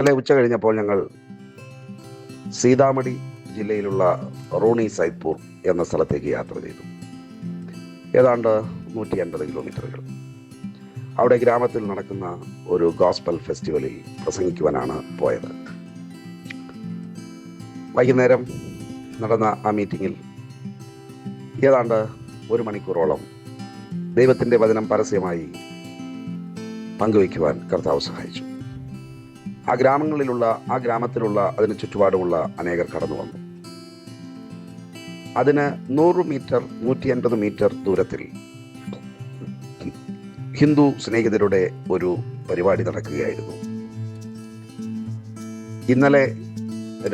ഇന്നലെ ഉച്ച കഴിഞ്ഞപ്പോൾ ഞങ്ങൾ സീതാമഢി ജില്ലയിലുള്ള റോണി സൈദ്പൂർ എന്ന സ്ഥലത്തേക്ക് യാത്ര ചെയ്തു. ഏതാണ്ട് 150 കിലോമീറ്ററുകൾ. അവിടെ ഗ്രാമത്തിൽ നടക്കുന്ന ഒരു ഗോസ്പൽ ഫെസ്റ്റിവലിൽ പ്രസംഗിക്കുവാനാണ് പോയത്. വൈകുന്നേരം നടന്ന ആ മീറ്റിങ്ങിൽ ഏതാണ്ട് 1 മണിക്കൂറോളം ദൈവത്തിൻ്റെ വചനം പരസ്യമായി പങ്കുവയ്ക്കുവാൻ കർത്താവ് സഹായിച്ചു. ആ ഗ്രാമത്തിലുള്ള അതിന് ചുറ്റുപാടുമുള്ള അനേകർ കടന്നു വന്നു. അതിന് 100 മീറ്റർ 150 മീറ്റർ ദൂരത്തിൽ ഹിന്ദു സ്നേഹിതരുടെ ഒരു പരിപാടി നടക്കുകയായിരുന്നു. ഇന്നലെ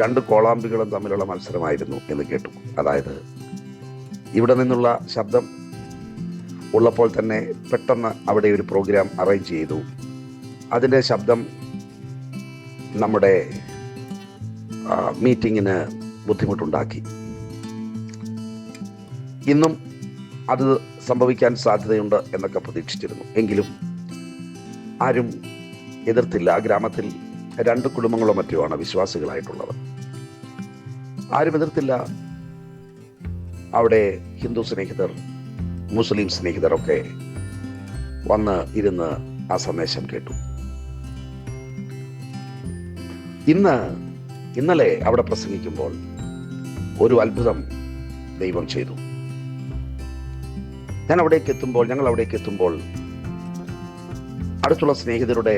2 കോളാമ്പികളും തമ്മിലുള്ള മത്സരമായിരുന്നു എന്ന് കേട്ടു. അതായത് ഇവിടെ നിന്നുള്ള ശബ്ദം ഉള്ളപ്പോൾ തന്നെ പെട്ടെന്ന് അവിടെ ഒരു പ്രോഗ്രാം അറേഞ്ച് ചെയ്തു. അതിൻ്റെ ശബ്ദം നമ്മുടെ മീറ്റിങ്ങിന് ബുദ്ധിമുട്ടുണ്ടാക്കി. ഇന്നും അത് സംഭവിക്കാൻ സാധ്യതയുണ്ട് എന്നൊക്കെ പ്രതീക്ഷിച്ചിരുന്നു. എങ്കിലും ആരും എതിർത്തില്ല. ആ ഗ്രാമത്തിൽ 2 കുടുംബങ്ങളോ മറ്റോ ആണ് വിശ്വാസികളായിട്ടുള്ളത്. ആരും എതിർത്തില്ല. അവിടെ ഹിന്ദു സ്നേഹിതർ, മുസ്ലിം സ്നേഹിതരൊക്കെ വന്ന് ഇരുന്ന് ആ സന്ദേശം കേട്ടു. ഇന്നലെ അവിടെ പ്രസംഗിക്കുമ്പോൾ ഒരു അത്ഭുതം ദൈവം ചെയ്തു. ഞങ്ങൾ അവിടേക്ക് എത്തുമ്പോൾ അടുത്തുള്ള സ്നേഹിതരുടെ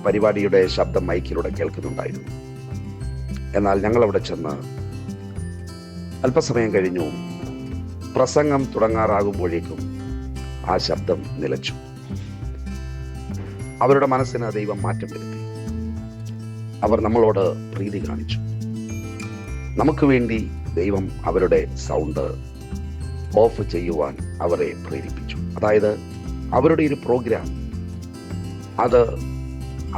പരിപാടിയുടെ ശബ്ദം മൈക്കിലൂടെ കേൾക്കുന്നുണ്ടായിരുന്നു. എന്നാൽ ഞങ്ങൾ അവിടെ ചെന്ന് അല്പസമയം കഴിഞ്ഞു. പ്രസംഗം തുടങ്ങാറാകുമ്പോഴേക്കും ആ ശബ്ദം നിലച്ചു. അവരുടെ മനസ്സിന് ദൈവം മാറ്റം വരുത്തി. അവർ നമ്മളോട് പ്രീതി കാണിച്ചു. നമുക്ക് വേണ്ടി ദൈവം അവരുടെ സൗണ്ട് ഓഫ് ചെയ്യുവാൻ അവരെ പ്രേരിപ്പിച്ചു. അതായത് അവരുടെ ഒരു പ്രോഗ്രാം,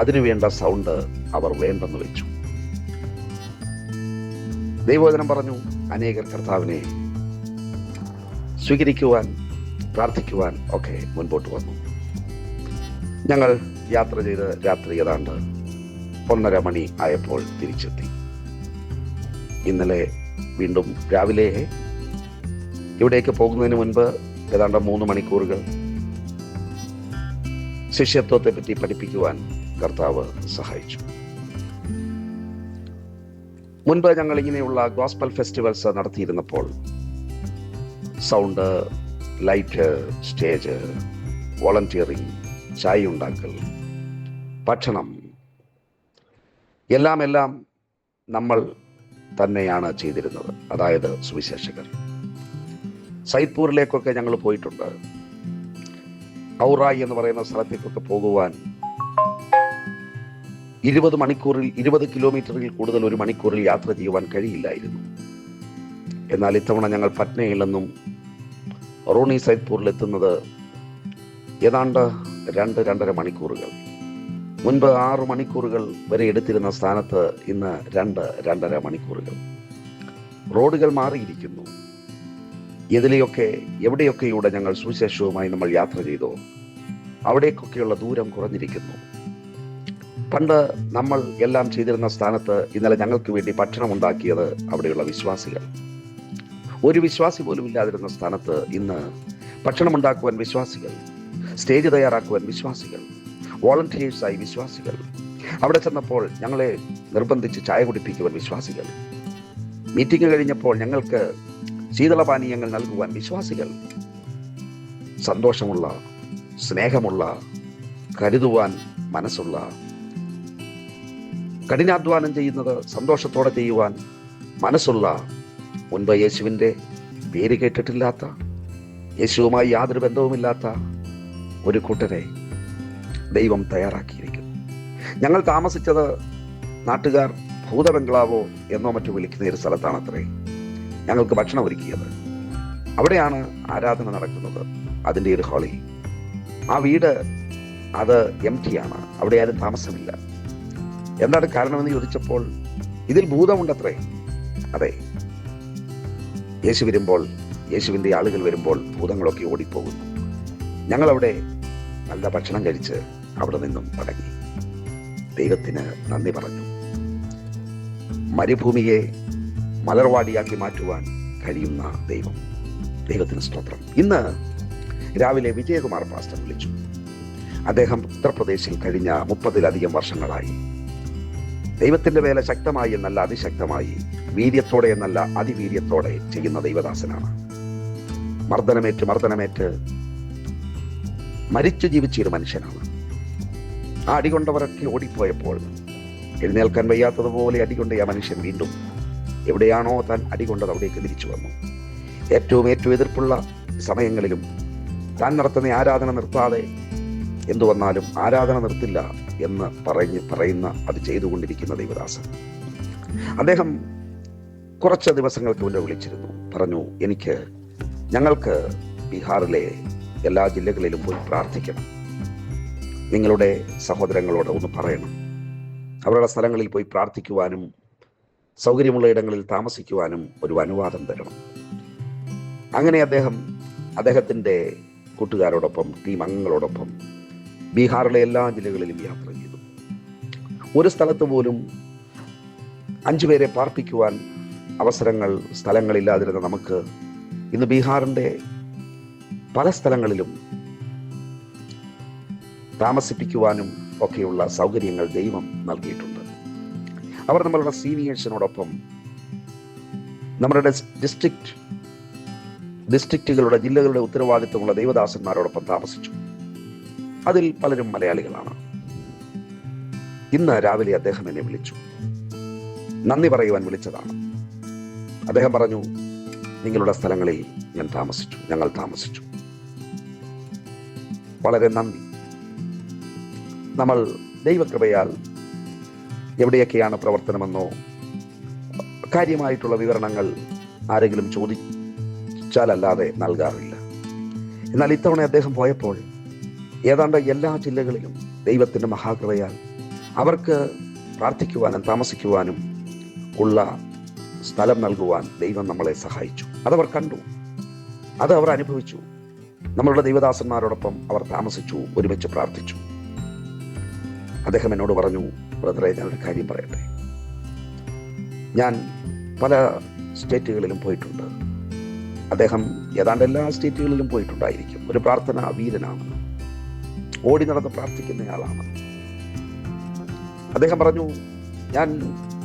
അതിനു വേണ്ട സൗണ്ട് അവർ വേണ്ടെന്ന് വെച്ചു. ദൈവവചനം പറഞ്ഞു, അനേകർ കർത്താവിനെ സ്വീകരിക്കുവാൻ, പ്രാർത്ഥിക്കുവാൻ ഒക്കെ മുൻപോട്ട് വന്നു. ഞങ്ങൾ യാത്ര ചെയ്ത് രാത്രി ഏതാണ്ട് 1:30 മണി ആയപ്പോൾ തിരിച്ചെത്തി. ഇന്നലെ വീണ്ടും രാവിലെ ഇവിടേക്ക് പോകുന്നതിന് മുൻപ് ഏതാണ്ട് 3 മണിക്കൂറുകൾ ശിഷ്യത്വത്തെ പറ്റി പഠിപ്പിക്കുവാൻ കർത്താവ് സഹായിച്ചു. മുൻപ് ഞങ്ങൾ ഇങ്ങനെയുള്ള ഗോസ്പൽ ഫെസ്റ്റിവൽസ് നടത്തിയിരുന്നപ്പോൾ സൗണ്ട്, ലൈറ്റ്, സ്റ്റേജ്, വോളണ്ടിയറിംഗ്, ചായ ഉണ്ടാക്കൽ, ഭക്ഷണം എല്ലാം നമ്മൾ തന്നെയാണ് ചെയ്തിരുന്നത്. അതായത് സുവിശേഷകർ. സൈദ്പൂരിലേക്കൊക്കെ ഞങ്ങൾ പോയിട്ടുണ്ട്. ഔറായി എന്ന് പറയുന്ന സ്ഥലത്തേക്കൊക്കെ പോകുവാൻ 20 കിലോമീറ്ററിൽ കൂടുതൽ 1 മണിക്കൂറിൽ യാത്ര ചെയ്യുവാൻ കഴിയില്ലായിരുന്നു. എന്നാൽ ഇത്തവണ ഞങ്ങൾ പട്നയിൽ നിന്നും റോണി സൈദ്പൂരിൽ എത്തുന്നത് ഏതാണ്ട് 2-2.5 മണിക്കൂറുകൾ. മുൻപ് 6 മണിക്കൂറുകൾ വരെ എടുത്തിരുന്ന സ്ഥാനത്ത് ഇന്ന് 2-2.5 മണിക്കൂറുകൾ. റോഡുകൾ മാറിയിരിക്കുന്നു. എവിടെയൊക്കെയൂടെ ഞങ്ങൾ സുവിശേഷവുമായി നമ്മൾ യാത്ര ചെയ്തോ അവിടേക്കൊക്കെയുള്ള ദൂരം കുറഞ്ഞിരിക്കുന്നു. പണ്ട് നമ്മൾ എല്ലാം ചെയ്തിരുന്ന സ്ഥാനത്ത് ഇന്നലെ ഞങ്ങൾക്ക് വേണ്ടി ഭക്ഷണം ഉണ്ടാക്കിയത് അവിടെയുള്ള വിശ്വാസികൾ. ഒരു വിശ്വാസി പോലും ഇല്ലാതിരുന്ന സ്ഥാനത്ത് ഇന്ന് ഭക്ഷണം ഉണ്ടാക്കുവാൻ വിശ്വാസികൾ, സ്റ്റേജ് തയ്യാറാക്കുവാൻ വിശ്വാസികൾ, വോളണ്ടിയേഴ്സായി വിശ്വാസികൾ, അവിടെ ചെന്നപ്പോൾ ഞങ്ങളെ നിർബന്ധിച്ച് ചായ കുടിപ്പിക്കുവാൻ വിശ്വാസികൾ, മീറ്റിംഗ് കഴിഞ്ഞപ്പോൾ ഞങ്ങൾക്ക് ശീതളപാനീയങ്ങൾ നൽകുവാൻ വിശ്വാസികൾ, സന്തോഷമുള്ള, സ്നേഹമുള്ള, കരുതുവാൻ മനസ്സുള്ള, കഠിനാധ്വാനം ചെയ്യുന്നത് സന്തോഷത്തോടെ ചെയ്യുവാൻ മനസ്സുള്ള, മുൻപ് യേശുവിൻ്റെ പേര് കേട്ടിട്ടില്ലാത്ത, യേശുവുമായി യാതൊരു ബന്ധവുമില്ലാത്ത ഒരു കൂട്ടരെ ദൈവം തയ്യാറാക്കിയിരിക്കുന്നു. ഞങ്ങൾ താമസിച്ചത് നാട്ടുകാർ ഭൂത ബംഗ്ലാവോ എന്നോ മറ്റോ വിളിക്കുന്ന ഒരു സ്ഥലത്താണത്രേ. ഞങ്ങൾക്ക് ഭക്ഷണം ഒരുക്കിയത് അവിടെയാണ് ആരാധന നടക്കുന്നത്, അതിൻ്റെ ഒരു ഹാളിൽ. ആ വീട് അത് എംപ്റ്റിയാണ്, അവിടെ ആരും താമസമില്ല. എന്താണ് കാരണമെന്ന് ചോദിച്ചപ്പോൾ ഇതിൽ ഭൂതമുണ്ടത്രേ. അതെ, യേശുവിൻ്റെ ആളുകൾ വരുമ്പോൾ ഭൂതങ്ങളൊക്കെ ഓടിപ്പോകുന്നു. ഞങ്ങളവിടെ നല്ല ഭക്ഷണം കഴിച്ച് അവിടെ നിന്നും മടങ്ങി. ദൈവത്തിന് നന്ദി പറഞ്ഞു. മരുഭൂമിയെ മലർവാടിയാക്കി മാറ്റുവാൻ കഴിയുന്ന ദൈവം. ദൈവത്തിന് സ്തോത്രം. ഇന്ന് രാവിലെ വിജയകുമാർ പാസ്റ്റർ വിളിച്ചു. അദ്ദേഹം ഉത്തർപ്രദേശിൽ കഴിഞ്ഞ 30-ലധികം വർഷങ്ങളായി ദൈവത്തിന്റെ വേല ശക്തമായി എന്നല്ല അതിശക്തമായി, വീര്യത്തോടെ എന്നല്ല അതിവീര്യത്തോടെ ചെയ്യുന്ന ദൈവദാസനാണ്. മർദ്ദനമേറ്റ് മരിച്ചു ജീവിച്ചൊരു മനുഷ്യനാണ്. ആ അടികൊണ്ടവരൊക്കെ ഓടിപ്പോയപ്പോൾ എഴുന്നേൽക്കാൻ വയ്യാത്തതുപോലെ അടികൊണ്ട ആ മനുഷ്യൻ വീണ്ടും എവിടെയാണോ താൻ അടികൊണ്ടത് അവിടേക്ക് തിരിച്ചു വന്നു. ഏറ്റവും എതിർപ്പുള്ള സമയങ്ങളിലും താൻ നടത്തുന്ന ആരാധന നിർത്താതെ എന്തു വന്നാലും ആരാധന നിർത്തില്ല എന്ന് പറയുന്ന അത് ചെയ്തുകൊണ്ടിരിക്കുന്ന ദൈവദാസൻ. അദ്ദേഹം കുറച്ച് ദിവസങ്ങൾക്ക് മുന്നേ വിളിച്ചിരുന്നു. പറഞ്ഞു, ഞങ്ങൾക്ക് ബീഹാറിലെ എല്ലാ ജില്ലകളിലും പോയി പ്രാർത്ഥിക്കണം. നിങ്ങളുടെ സഹോദരങ്ങളോട് ഒന്ന് പറയണം. അവരുടെ സ്ഥലങ്ങളിൽ പോയി പ്രാർത്ഥിക്കുവാനും സൗകര്യമുള്ള ഇടങ്ങളിൽ താമസിക്കുവാനും ഒരു അനുവാദം തരണം. അങ്ങനെ അദ്ദേഹത്തിൻ്റെ കൂട്ടുകാരോടൊപ്പം, ടീം അംഗങ്ങളോടൊപ്പം ബീഹാറിലെ എല്ലാ ജില്ലകളിലും യാത്ര ചെയ്തു. ഒരു സ്ഥലത്ത് പോലും 5 പേരെ പാർപ്പിക്കുവാൻ സ്ഥലങ്ങളില്ലാതിരുന്ന നമുക്ക് ഇന്ന് ബീഹാറിൻ്റെ പല സ്ഥലങ്ങളിലും താമസിപ്പിക്കുവാനും ഒക്കെയുള്ള സൗകര്യങ്ങൾ ദൈവം നൽകിയിട്ടുണ്ട്. അവർ നമ്മളുടെ സീനിയേഴ്സിനോടൊപ്പം നമ്മുടെ ഡിസ്ട്രിക്റ്റുകളുടെ, ജില്ലകളുടെ ഉത്തരവാദിത്വമുള്ള ദൈവദാസന്മാരോടൊപ്പം താമസിച്ചു. അതിൽ പലരും മലയാളികളാണ്. ഇന്ന് രാവിലെ അദ്ദേഹം എന്നെ വിളിച്ചു. നന്ദി പറയുവാൻ വിളിച്ചതാണ്. അദ്ദേഹം പറഞ്ഞു, നിങ്ങളുടെ സ്ഥലങ്ങളിൽ ഞങ്ങൾ താമസിച്ചു. വളരെ നന്ദി. നമ്മൾ ദൈവകൃപയാൽ എവിടെയൊക്കെയാണ് പ്രവർത്തനമെന്നോ കാര്യമായിട്ടുള്ള വിവരണങ്ങൾ ആരെങ്കിലും ചോദിച്ചാലല്ലാതെ നൽകാറില്ല. എന്നാൽ ഇത്തവണ അദ്ദേഹം പോയപ്പോൾ ഏതാണ്ട് എല്ലാ ജില്ലകളിലും ദൈവത്തിൻ്റെ മഹാകൃപയാൽ അവർക്ക് പ്രാർത്ഥിക്കുവാനും താമസിക്കുവാനും ഉള്ള സ്ഥലം നൽകുവാൻ ദൈവം നമ്മളെ സഹായിച്ചു. അതവർ കണ്ടു, അത് അവർ അനുഭവിച്ചു. നമ്മളുടെ ദൈവദാസന്മാരോടൊപ്പം അവർ താമസിച്ചു, ഒരുമിച്ച് പ്രാർത്ഥിച്ചു. അദ്ദേഹം എന്നോട് പറഞ്ഞു, ബ്രദറെ, ഞാനൊരു കാര്യം പറയട്ടെ. ഞാൻ പല സ്റ്റേറ്റുകളിലും പോയിട്ടുണ്ട്. അദ്ദേഹം ഏതാണ്ട് എല്ലാ സ്റ്റേറ്റുകളിലും പോയിട്ടുണ്ടായിരിക്കും. ഒരു പ്രാർത്ഥനാ വീരനാണ്, ഓടി നടന്ന് പ്രാർത്ഥിക്കുന്നയാളാണ്. അദ്ദേഹം പറഞ്ഞു, ഞാൻ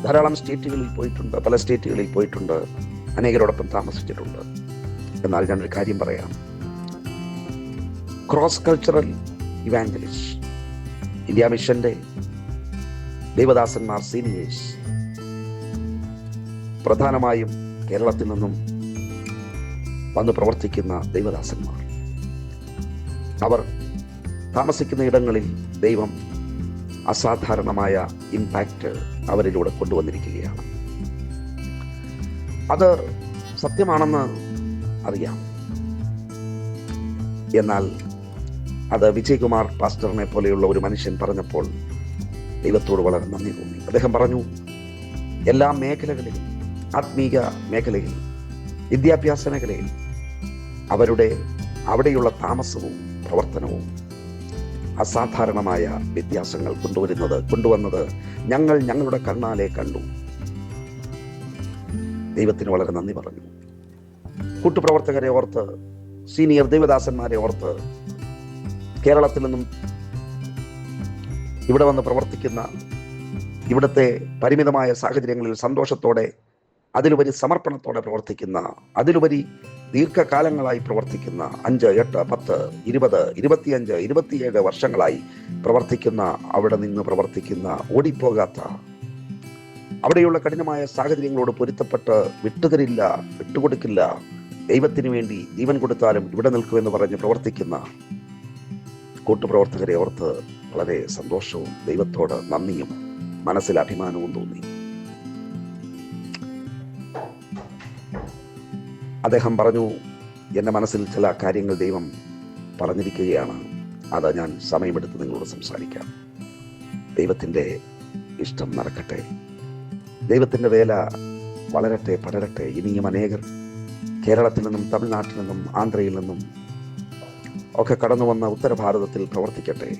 ധാരാളം സ്റ്റേറ്റുകളിൽ പോയിട്ടുണ്ട്, പല സ്റ്റേറ്റുകളിൽ പോയിട്ടുണ്ട്, അനേകരോടൊപ്പം താമസിച്ചിട്ടുണ്ട്. എന്നാൽ ഞാനൊരു കാര്യം പറയാം. ക്രോസ് കൾച്ചറൽ ഇവാഞ്ചലിസ്റ്റ്, ഇന്ത്യ മിഷന്റെ ദൈവദാസന്മാർ, സീനിയേഴ്സ്, പ്രധാനമായും കേരളത്തിൽ നിന്നും വന്ന് പ്രവർത്തിക്കുന്ന ദൈവദാസന്മാർ, അവർ താമസിക്കുന്ന ഇടങ്ങളിൽ ദൈവം അസാധാരണമായ ഇമ്പാക്റ്റ് അവരിലൂടെ കൊണ്ടുവന്നിരിക്കുകയാണ്. അത് സത്യമാണെന്ന് അറിയാം. എന്നാൽ അത് വിജയകുമാർ പാസ്റ്ററിനെ പോലെയുള്ള ഒരു മനുഷ്യൻ പറഞ്ഞപ്പോൾ ദൈവത്തോട് വളരെ നന്ദി തോന്നി. അദ്ദേഹം പറഞ്ഞു, എല്ലാ മേഖലകളിലും, ആത്മീക മേഖലയിൽ, വിദ്യാഭ്യാസ മേഖലയിൽ അവിടെയുള്ള താമസവും പ്രവർത്തനവും അസാധാരണമായ വ്യത്യാസങ്ങൾ കൊണ്ടുവന്നത് ഞങ്ങളുടെ കണ്ണാലെ കണ്ടു. ദൈവത്തിന് വളരെ നന്ദി പറഞ്ഞു. കൂട്ടുപ്രവർത്തകരെ ഓർത്ത്, സീനിയർ ദൈവദാസന്മാരെ ഓർത്ത്, കേരളത്തിൽ നിന്നും ഇവിടെ വന്ന് പ്രവർത്തിക്കുന്ന, ഇവിടുത്തെ പരിമിതമായ സാഹചര്യങ്ങളിൽ സന്തോഷത്തോടെ, അതിലുപരി സമർപ്പണത്തോടെ പ്രവർത്തിക്കുന്ന, അതിലുപരി ദീർഘകാലങ്ങളായി പ്രവർത്തിക്കുന്ന, 5, 8, 10, 20, 25, 27 വർഷങ്ങളായി പ്രവർത്തിക്കുന്ന, അവിടെ നിന്ന് പ്രവർത്തിക്കുന്ന, ഓടിപ്പോകാത്ത, അവിടെയുള്ള കഠിനമായ സാഹചര്യങ്ങളോട് പൊരുത്തപ്പെട്ട് വിട്ടുകൊടുക്കില്ല, ദൈവത്തിന് വേണ്ടി ജീവൻ കൊടുത്താലും ഇവിടെ നിൽക്കുമെന്ന് പറഞ്ഞ് പ്രവർത്തിക്കുന്ന കൂട്ടുപ്രവർത്തകരെ ഓർത്ത് വളരെ സന്തോഷവും ദൈവത്തോട് നന്ദിയും മനസ്സിൽ അഭിമാനവും തോന്നി. അദ്ദേഹം പറഞ്ഞു, എൻ്റെ മനസ്സിൽ ചില കാര്യങ്ങൾ ദൈവം പറഞ്ഞിരിക്കുകയാണ്, അത് ഞാൻ സമയമെടുത്ത് നിങ്ങളോട് സംസാരിക്കാം. ദൈവത്തിൻ്റെ ഇഷ്ടം നടക്കട്ടെ, ദൈവത്തിൻ്റെ വേല വളരട്ടെ, പടരട്ടെ. ഇനിയും അനേകർ കേരളത്തിൽ നിന്നും, തമിഴ്നാട്ടിൽ നിന്നും, ആന്ധ്രയിൽ നിന്നും ഒക്കെ കടന്നു വന്ന ഉത്തരഭാരതത്തിൽ പ്രവർത്തിക്കട്ടെ.